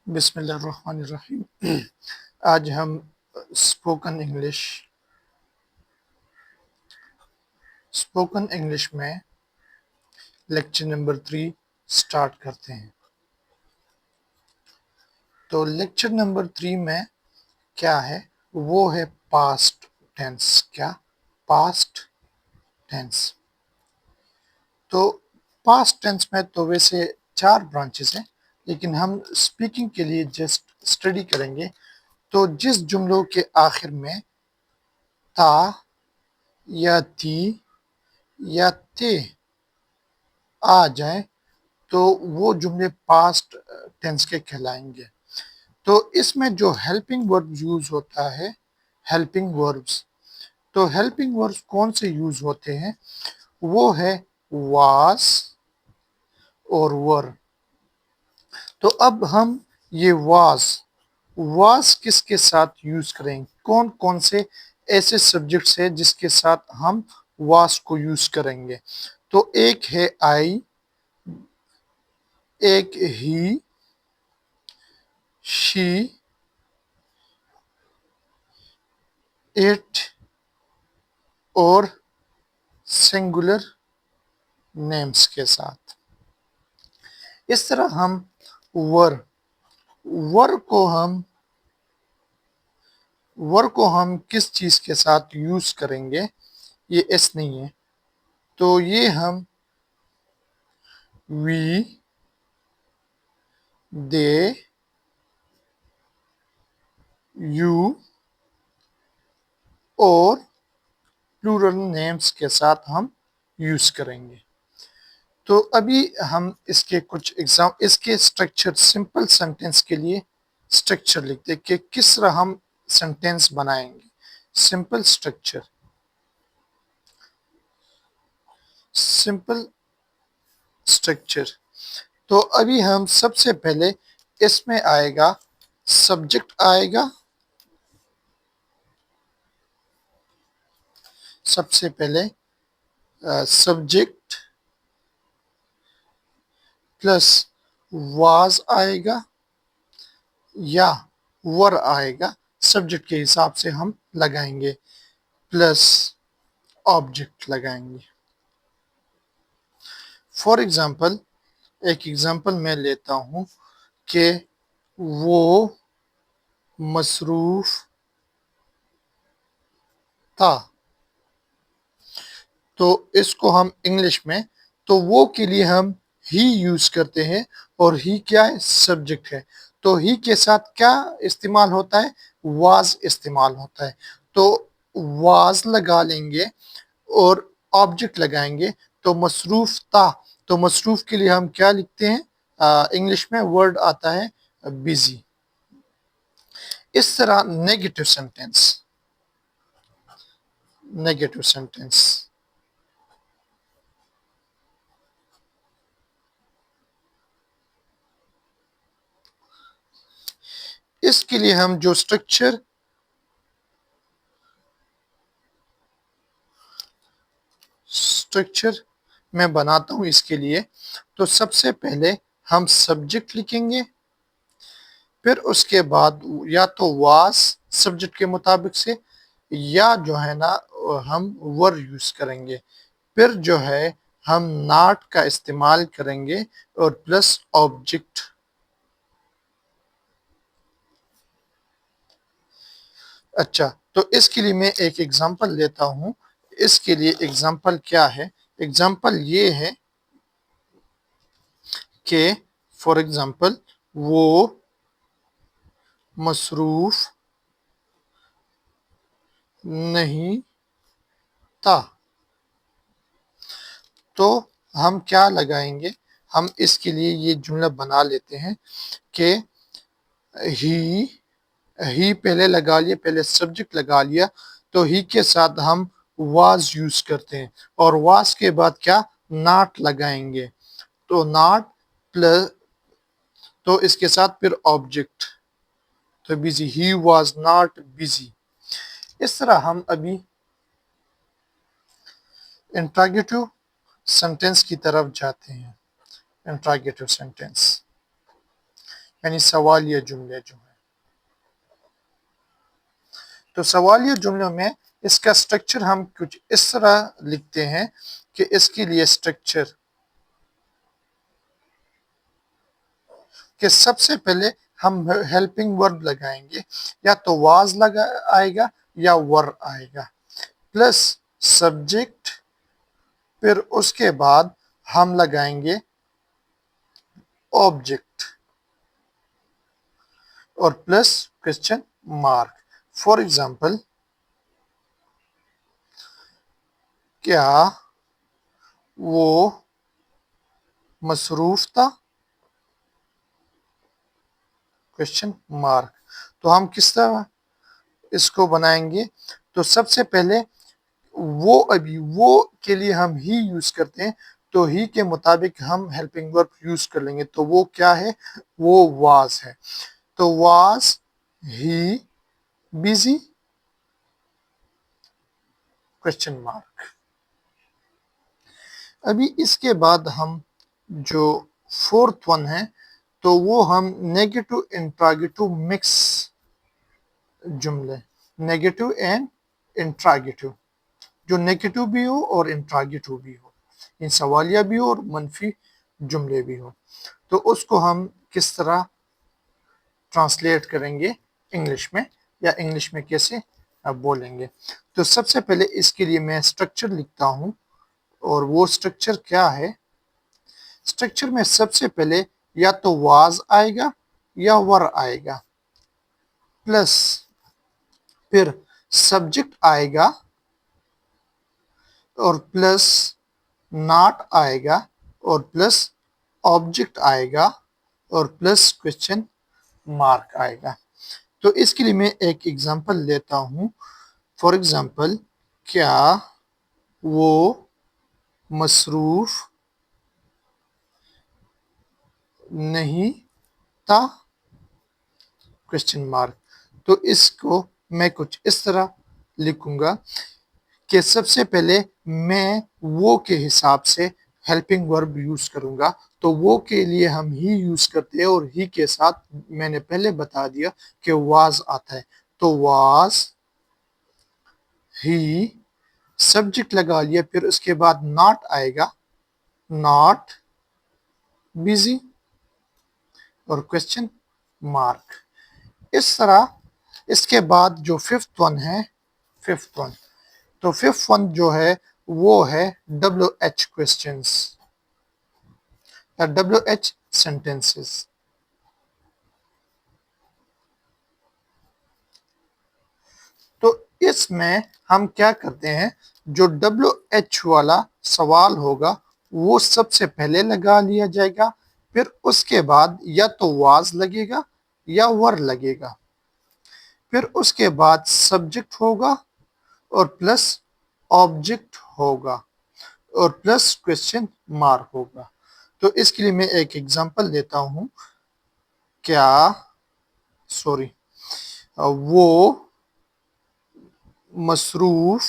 बिस्मिल्लाहिर्रहमानिर्रहीम। आज हम स्पोकन इंग्लिश स्पोकन इंग्लिश में लेक्चर नंबर 3 स्टार्ट करते हैं। तो लेक्चर नंबर 3 में क्या है, वो है पास्ट टेंस। क्या? Past tense. तो पास्ट टेंस में तो वैसे 4 ब्रांचेस हैं, लेकिन हम स्पीकिंग के लिए जस्ट स्टडी करेंगे। तो जिस जुमलों के आखिर में था या थी या थे आ जाए तो वो जुमले पास्ट टेंस के कहलाएंगे। तो इसमें जो हेल्पिंग वर्ब यूज होता है, हेल्पिंग वर्ब्स, तो हेल्पिंग वर्ब्स कौन से यूज होते हैं? वो है वास और वर। तो अब हम ये वास किसके साथ यूज करेंगे? कौन कौन से ऐसे सब्जेक्ट्स है जिसके साथ हम वास को यूज करेंगे? तो एक है आई, एक ही, शी, इट और सिंगुलर नेम्स के साथ। इस तरह हम वर वर को हम वर को हम किस चीज के साथ यूज करेंगे? ये एस नहीं है, तो ये हम वी, दे, यू और प्लूरल नेम्स के साथ हम यूज करेंगे। तो अभी हम इसके कुछ एग्जाम, इसके स्ट्रक्चर, सिंपल सेंटेंस के लिए स्ट्रक्चर लिखते हैं कि किस तरह हम सेंटेंस बनाएंगे। Simple structure, simple structure. तो अभी हम सबसे पहले इसमें आएगा, सब्जेक्ट आएगा। सबसे पहले सब्जेक्ट प्लस वाज आएगा या वर आएगा, सब्जेक्ट के हिसाब से हम लगाएंगे, प्लस ऑब्जेक्ट लगाएंगे। फॉर एग्जाम्पल, एक एग्जाम्पल मैं लेता हूं कि वो मसरूफ था। तो इसको हम इंग्लिश में, तो वो के लिए हम ही यूज करते हैं, और ही क्या है? सब्जेक्ट है। तो ही के साथ क्या इस्तेमाल होता है? वाज इस्तेमाल होता है। तो वाज लगा लेंगे और ऑब्जेक्ट लगाएंगे। तो मसरूफ था, तो मसरूफ के लिए हम क्या लिखते हैं? इंग्लिश में वर्ड आता है बिजी। इस तरह नेगेटिव सेंटेंस, नेगेटिव सेंटेंस, इसके लिए हम जो स्ट्रक्चर स्ट्रक्चर मैं बनाता हूं इसके लिए, तो सबसे पहले हम सब्जेक्ट लिखेंगे, फिर उसके बाद या तो वास सब्जेक्ट के मुताबिक से, या जो है ना हम वर यूज करेंगे। फिर जो है हम नॉट का इस्तेमाल करेंगे और प्लस ऑब्जेक्ट। अच्छा, तो इसके लिए मैं एक एग्जांपल लेता हूं। इसके लिए एग्जांपल क्या है? एग्जांपल ये है कि फॉर एग्जांपल वो मसरूफ नहीं था। तो हम क्या लगाएंगे? हम इसके लिए ये जुमला बना लेते हैं कि ही ही पहले लगा लिया, पहले सब्जेक्ट लगा लिया, तो ही के साथ हम वाज यूज करते हैं, और वाज के बाद क्या? नॉट लगाएंगे। तो नॉट प्लस, तो इसके साथ फिर ऑब्जेक्ट, तो busy, he was not busy. इस तरह हम अभी इंट्रोगेटिव सेंटेंस की तरफ जाते हैं। इंट्रोगेटिव सेंटेंस, यानी सवालिया जुमले जो है। तो सवालिया जुमलों में इसका स्ट्रक्चर हम कुछ इस तरह लिखते हैं कि इसके लिए स्ट्रक्चर कि सबसे पहले हम हेल्पिंग वर्ब लगाएंगे, या तो वाज लगा आएगा या वर आएगा, प्लस सब्जेक्ट, फिर उसके बाद हम लगाएंगे ऑब्जेक्ट और plus question mark. For example, क्या वो मसरूफ था, क्वेश्चन मार्क। तो हम किस तरह इसको बनाएंगे? तो सबसे पहले वो, अभी वो के लिए हम ही यूज करते हैं, तो ही के मुताबिक हम हेल्पिंग वर्ब यूज कर लेंगे। तो वो क्या है? वो वाज है। तो was he busy, question mark. अभी इसके बाद हम जो फोर्थ वन है, तो वो हम नेगेटिव इंट्रागेटिव मिक्स जुमले, नेगेटिव एंड इंट्रागेटिव, जो नेगेटिव भी हो और इंट्रागेटिव भी हो, इन सवालिया भी हो और मनफी जुमले भी हो, तो उसको हम किस तरह ट्रांसलेट करेंगे इंग्लिश में, या इंग्लिश में कैसे बोलेंगे? तो सबसे पहले इसके लिए मैं स्ट्रक्चर लिखता हूं, और वो स्ट्रक्चर क्या है? स्ट्रक्चर में सबसे पहले या तो वाज आएगा या वर आएगा, प्लस फिर सब्जेक्ट आएगा और प्लस नॉट आएगा और प्लस ऑब्जेक्ट आएगा और प्लस क्वेश्चन मार्क आएगा। तो इसके लिए मैं एक एग्जांपल लेता हूं। फॉर एग्जांपल, क्या वो मसरूफ नहीं था, क्वेश्चन मार्क। तो इसको मैं कुछ इस तरह लिखूंगा कि सबसे पहले मैं वो के हिसाब से हेल्पिंग वर्ब यूज करूंगा। तो वो के लिए हम ही यूज करते हैं, और ही के साथ मैंने पहले बता दिया कि वाज आता है। तो वाज ही, सब्जेक्ट लगा लिया, फिर उसके बाद नॉट आएगा, नॉट बिजी और क्वेश्चन मार्क। इस तरह इसके बाद जो फिफ्थ वन है, फिफ्थ वन, तो फिफ्थ वन जो है वो है WH क्वेश्चंस या WH सेंटेंसेस। तो इसमें हम क्या करते हैं, जो WH वाला सवाल होगा वो सबसे पहले लगा लिया जाएगा, फिर उसके बाद या तो वाज लगेगा या वर लगेगा, फिर उसके बाद सब्जेक्ट होगा और प्लस ऑब्जेक्ट होगा और प्लस क्वेश्चन मार्क होगा। तो इसके लिए मैं एक एग्जांपल देता हूं। क्या, सॉरी, वो मसरूफ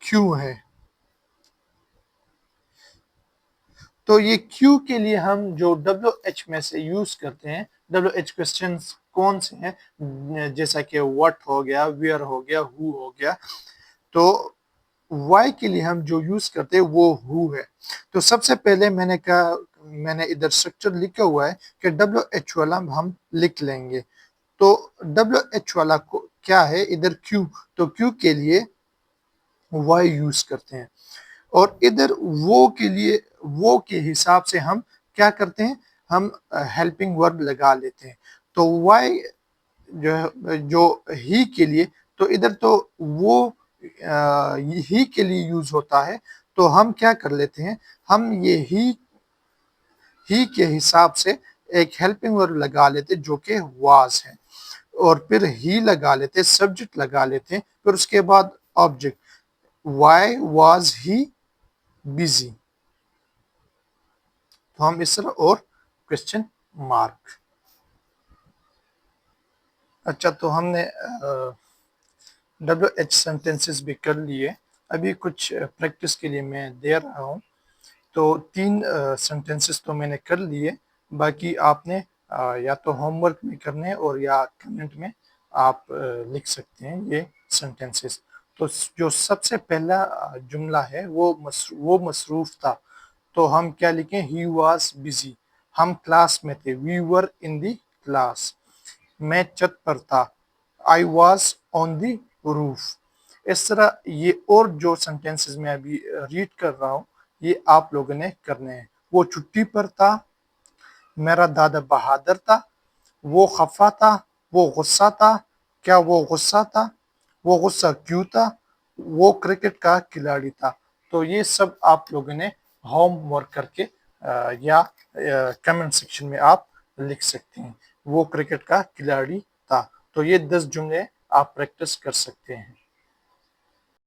क्यों है? तो ये क्यू के लिए हम जो WH में से यूज करते हैं, WH क्वेश्चंस कौन से हैं, जैसा कि व्हाट हो गया, वेयर हो गया, हु हो गया। तो वाई के लिए हम जो यूज करते हैं वो हु है। तो सबसे पहले मैंने कहा, मैंने इधर स्ट्रक्चर लिखा हुआ है कि WH वाला हम लिख लेंगे। तो WH वाला को क्या है इधर क्यू, तो क्यू के लिए वाई यूज करते हैं, और इधर वो के लिए, वो के हिसाब से हम क्या करते हैं, हम हेल्पिंग वर्ब लगा लेते हैं। तो वाई जो ही के लिए, तो इधर तो वो ही के लिए यूज होता है, तो हम क्या कर लेते हैं, हम ये ही के हिसाब से एक हेल्पिंग वर्ब लगा लेते जो कि वाज है, और फिर ही लगा लेते, सब्जेक्ट लगा लेते हैं, फिर उसके बाद object, why was he busy. तो हम इस तरह, और क्वेश्चन मार्क। अच्छा, तो हमने WH सेंटेंसेस भी कर लिए। अभी कुछ प्रैक्टिस के लिए मैं दे रहा हूँ। तो 3 सेंटेंसेस तो मैंने कर लिए, बाकी आपने या तो होमवर्क में करने और या कमेंट में आप लिख सकते हैं ये सेंटेंसेस। तो जो सबसे पहला जुमला है वो मसरूफ था, तो हम क्या लिखें, ही वॉज बिजी, हम क्लास में थे, we were in the class. मैं छत पर था, I was on the roof. इस तरह ये और जो सेंटेंसेस मैं अभी रीड कर रहा हूँ ये आप लोगों ने करने हैं। वो छुट्टी पर था, मेरा दादा बहादुर था, वो खफा था, वो गुस्सा था, क्या वो गुस्सा था, वो गुस्सा क्यों था, वो क्रिकेट का खिलाड़ी था। तो ये सब आप लोगों ने होमवर्क करके या कमेंट सेक्शन में आप लिख सकते हैं, वो क्रिकेट का खिलाड़ी था। तो ये 10 जुमले आप प्रैक्टिस कर सकते हैं।